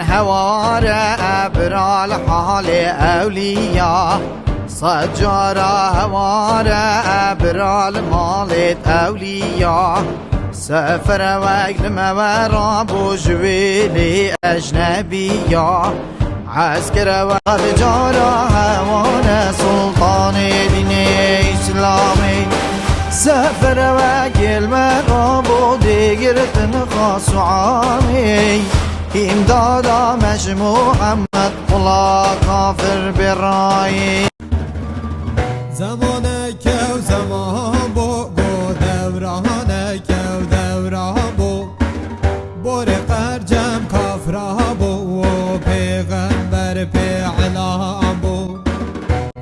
هوار ابرال حال اولیا صجارة هوار ابرال مالت اولیا سفر وقت مورا بوجويلي اجنبيا عسكر وقت جارا هوان سلطان دين اسلامي سفر وقت مرا بوديگرتن خاص عامي امدادا مش محمد قلا کافر برای زمان که زمان بو دوران که دوران بو بور قرجم کافرا بو پیغمبر پیعلام بو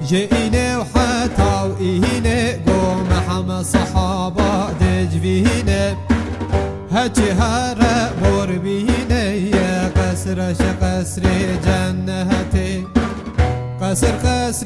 جئینه و حتا و اینه گو محمد صحابه دجوینه هچی هر بور بینه قصرش قصر جنتی قصر